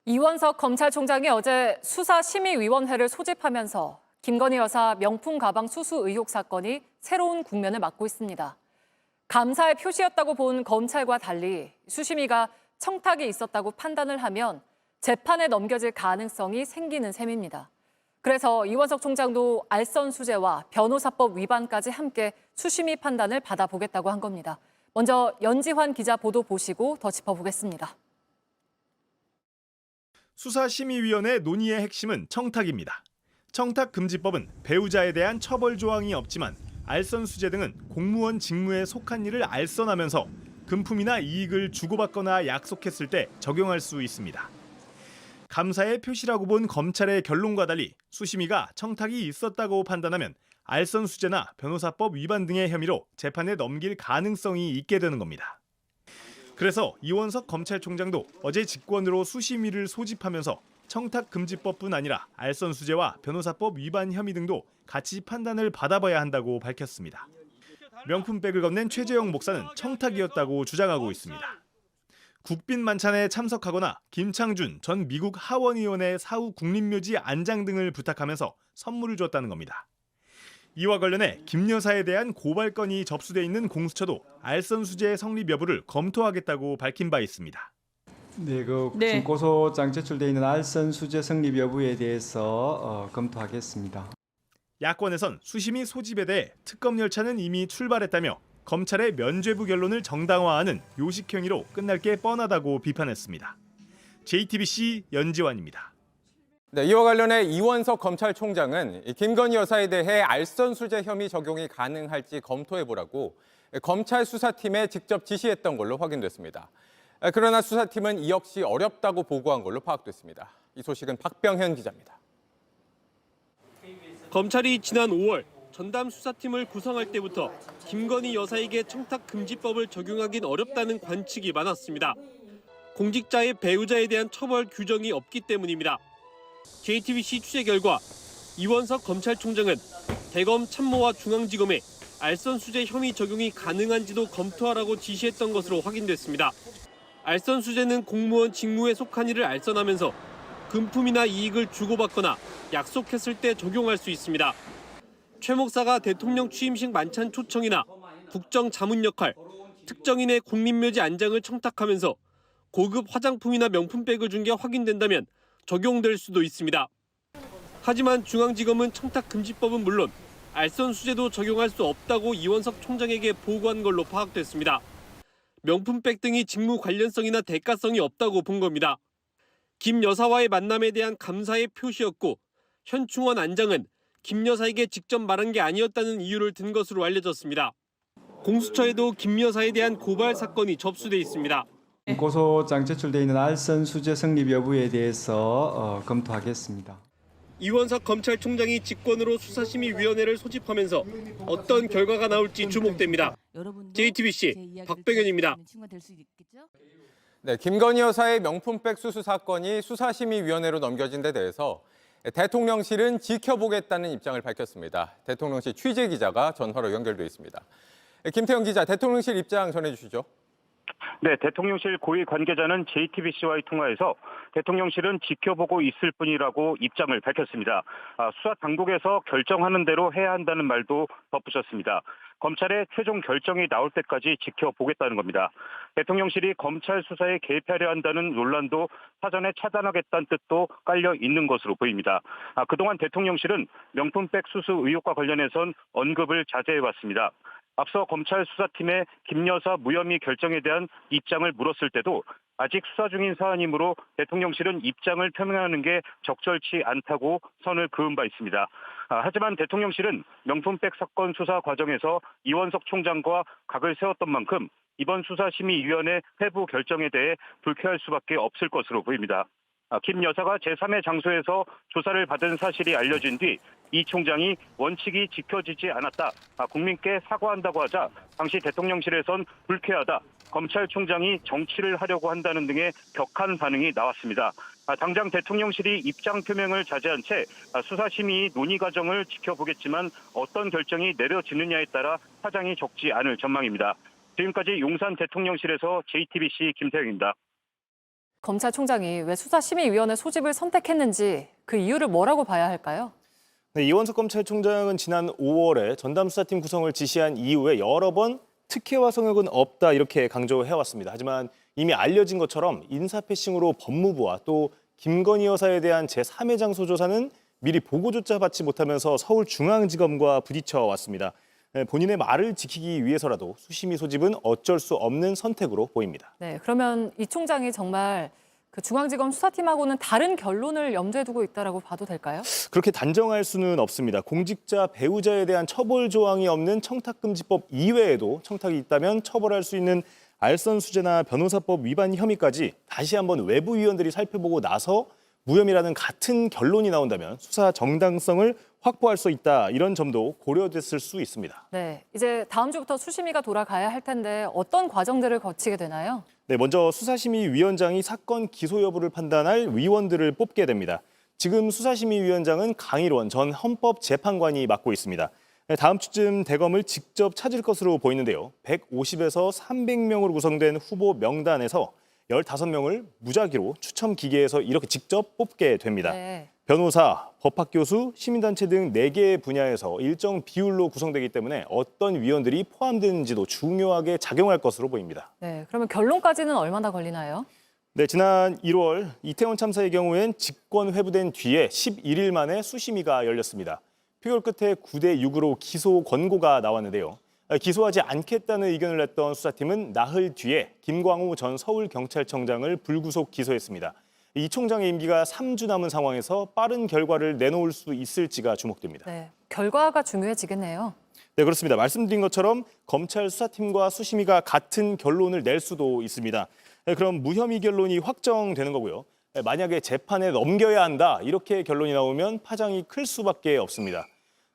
이원석 검찰총장이 어제 수사심의위원회를 소집하면서 김건희 여사 명품 가방 수수 의혹 사건이 새로운 국면을 맞고 있습니다. 감사의 표시였다고 본 검찰과 달리 수심위가 청탁이 있었다고 판단을 하면 재판에 넘겨질 가능성이 생기는 셈입니다. 그래서 이원석 총장도 알선수재와 변호사법 위반까지 함께 수심위 판단을 받아보겠다고 한 겁니다. 먼저 연지환 기자 보도 보시고 더 짚어보겠습니다. 수사심의위원회 논의의 핵심은 청탁입니다. 청탁금지법은 배우자에 대한 처벌 조항이 없지만 알선수재 등은 공무원 직무에 속한 일을 알선하면서 금품이나 이익을 주고받거나 약속했을 때 적용할 수 있습니다. 감사의 표시라고 본 검찰의 결론과 달리 수심위가 청탁이 있었다고 판단하면 알선수재나 변호사법 위반 등의 혐의로 재판에 넘길 가능성이 있게 되는 겁니다. 그래서 이원석 검찰총장도 어제 직권으로 수심위를 소집하면서 청탁금지법뿐 아니라 알선수재와 변호사법 위반 혐의 등도 같이 판단을 받아봐야 한다고 밝혔습니다. 명품백을 건넨 최재형 목사는 청탁이었다고 주장하고 있습니다. 국빈 만찬에 참석하거나 김창준 전 미국 하원의원의 사후 국립묘지 안장 등을 부탁하면서 선물을 줬다는 겁니다. 이와 관련해 김 여사에 대한 고발건이 접수돼 있는 공수처도 알선수재 성립 여부를 검토하겠다고 밝힌 바 있습니다. 지금 고소장 제출돼 있는 알선수재 성립 여부에 대해서 검토하겠습니다. 야권에선 수심위 소집에 대해 특검 열차는 이미 출발했다며 검찰의 면죄부 결론을 정당화하는 요식 행위로 끝날 게 뻔하다고 비판했습니다. JTBC 연지환입니다. 이와 관련해 이원석 검찰총장은 김건희 여사에 대해 알선수재 혐의 적용이 가능할지 검토해보라고 검찰 수사팀에 직접 지시했던 걸로 확인됐습니다. 그러나 수사팀은 이 역시 어렵다고 보고한 걸로 파악됐습니다. 이 소식은 박병현 기자입니다. 검찰이 지난 5월 전담 수사팀을 구성할 때부터 김건희 여사에게 청탁금지법을 적용하긴 어렵다는 관측이 많았습니다. 공직자의 배우자에 대한 처벌 규정이 없기 때문입니다. JTBC 취재 결과 이원석 검찰총장은 대검 참모와 중앙지검에 알선수재 혐의 적용이 가능한지도 검토하라고 지시했던 것으로 확인됐습니다. 알선수재는 공무원 직무에 속한 일을 알선하면서 금품이나 이익을 주고받거나 약속했을 때 적용할 수 있습니다. 최 목사가 대통령 취임식 만찬 초청이나 국정 자문 역할, 특정인의 국립묘지 안장을 청탁하면서 고급 화장품이나 명품백을 준 게 확인된다면 적용될 수도 있습니다. 하지만 중앙지검은 청탁금지법은 물론 알선수재도 적용할 수 없다고 이원석 총장에게 보고한 걸로 파악됐습니다. 명품백 등이 직무 관련성이나 대가성이 없다고 본 겁니다. 김 여사와의 만남에 대한 감사의 표시였고 현충원 안장은 김 여사에게 직접 말한 게 아니었다는 이유를 든 것으로 알려졌습니다. 공수처에도 김 여사에 대한 고발 사건이 접수돼 있습니다. 고소장 제출돼 있는 알선수재 성립 여부에 대해서 검토하겠습니다. 이원석 검찰총장이 직권으로 수사심의위원회를 소집하면서 어떤 결과가 나올지 주목됩니다. JTBC 박병현입니다. 김건희 여사의 명품백 수수 사건이 수사심의위원회로 넘겨진 데 대해서 대통령실은 지켜보겠다는 입장을 밝혔습니다. 대통령실 취재기자가 전화로 연결돼 있습니다. 김태형 기자, 대통령실 입장 전해주시죠. 네, 대통령실 고위 관계자는 JTBC와의 통화에서 대통령실은 지켜보고 있을 뿐이라고 입장을 밝혔습니다. 수사 당국에서 결정하는 대로 해야 한다는 말도 덧붙였습니다. 검찰의 최종 결정이 나올 때까지 지켜보겠다는 겁니다. 대통령실이 검찰 수사에 개입하려 한다는 논란도 사전에 차단하겠다는 뜻도 깔려 있는 것으로 보입니다. 그동안 대통령실은 명품백 수수 의혹과 관련해선 언급을 자제해왔습니다. 앞서 검찰 수사팀의 김 여사 무혐의 결정에 대한 입장을 물었을 때도 아직 수사 중인 사안이므로 대통령실은 입장을 표명하는 게 적절치 않다고 선을 그은 바 있습니다. 하지만 대통령실은 명품백 사건 수사 과정에서 이원석 총장과 각을 세웠던 만큼 이번 수사심의위원회 회부 결정에 대해 불쾌할 수밖에 없을 것으로 보입니다. 김 여사가 제3의 장소에서 조사를 받은 사실이 알려진 뒤 이 총장이 원칙이 지켜지지 않았다, 국민께 사과한다고 하자 당시 대통령실에선 불쾌하다, 검찰총장이 정치를 하려고 한다는 등의 격한 반응이 나왔습니다. 당장 대통령실이 입장 표명을 자제한 채 수사심의 논의 과정을 지켜보겠지만 어떤 결정이 내려지느냐에 따라 파장이 적지 않을 전망입니다. 지금까지 용산 대통령실에서 JTBC 김태형입니다. 검찰총장이 왜 수사심의위원회 소집을 선택했는지 그 이유를 뭐라고 봐야 할까요? 네, 이원석 검찰총장은 지난 5월에 전담수사팀 구성을 지시한 이후에 여러 번 특혜와 성역은 없다 이렇게 강조해왔습니다. 하지만 이미 알려진 것처럼 인사패싱으로 법무부와 또 김건희 여사에 대한 제3회 장소 조사는 미리 보고조차 받지 못하면서 서울중앙지검과 부딪혀 왔습니다. 본인의 말을 지키기 위해서라도 수심위 소집은 어쩔 수 없는 선택으로 보입니다. 네, 그러면 이 총장이 정말 그 중앙지검 수사팀하고는 다른 결론을 염두에 두고 있다라고 봐도 될까요? 그렇게 단정할 수는 없습니다. 공직자, 배우자에 대한 처벌 조항이 없는 청탁금지법 이외에도 청탁이 있다면 처벌할 수 있는 알선수재나 변호사법 위반 혐의까지 다시 한번 외부위원들이 살펴보고 나서 무혐의라는 같은 결론이 나온다면 수사 정당성을 확보할 수 있다. 이런 점도 고려됐을 수 있습니다. 네, 이제 다음 주부터 수심위가 돌아가야 할 텐데 어떤 과정들을 거치게 되나요? 네, 먼저 수사심의위원장이 사건 기소 여부를 판단할 위원들을 뽑게 됩니다. 지금 수사심의위원장은 강일원 전 헌법재판관이 맡고 있습니다. 다음 주쯤 대검을 직접 찾을 것으로 보이는데요. 150에서 300명으로 구성된 후보 명단에서 15명을 무작위로 추첨 기계에서 이렇게 직접 뽑게 됩니다. 네. 변호사, 법학교수, 시민단체 등 4개의 분야에서 일정 비율로 구성되기 때문에 어떤 위원들이 포함되는지도 중요하게 작용할 것으로 보입니다. 네, 그러면 결론까지는 얼마나 걸리나요? 네, 지난 1월 이태원 참사의 경우엔 직권 회부된 뒤에 11일 만에 수심위가 열렸습니다. 표결 끝에 9대6으로 기소 권고가 나왔는데요. 기소하지 않겠다는 의견을 냈던 수사팀은 나흘 뒤에 김광호 전 서울경찰청장을 불구속 기소했습니다. 이 총장의 임기가 3주 남은 상황에서 빠른 결과를 내놓을 수 있을지가 주목됩니다. 네, 결과가 중요해지겠네요. 네, 그렇습니다. 말씀드린 것처럼 검찰 수사팀과 수심위가 같은 결론을 낼 수도 있습니다. 네, 그럼 무혐의 결론이 확정되는 거고요. 네, 만약에 재판에 넘겨야 한다 이렇게 결론이 나오면 파장이 클 수밖에 없습니다.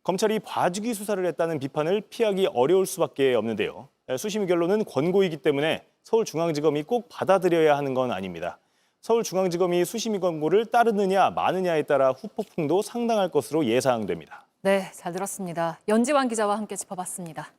검찰이 봐주기 수사를 했다는 비판을 피하기 어려울 수밖에 없는데요. 수심위 결론은 권고이기 때문에 서울중앙지검이 꼭 받아들여야 하는 건 아닙니다. 서울중앙지검이 수심위 권고를 따르느냐 마느냐에 따라 후폭풍도 상당할 것으로 예상됩니다. 네, 잘 들었습니다. 연지환 기자와 함께 짚어봤습니다.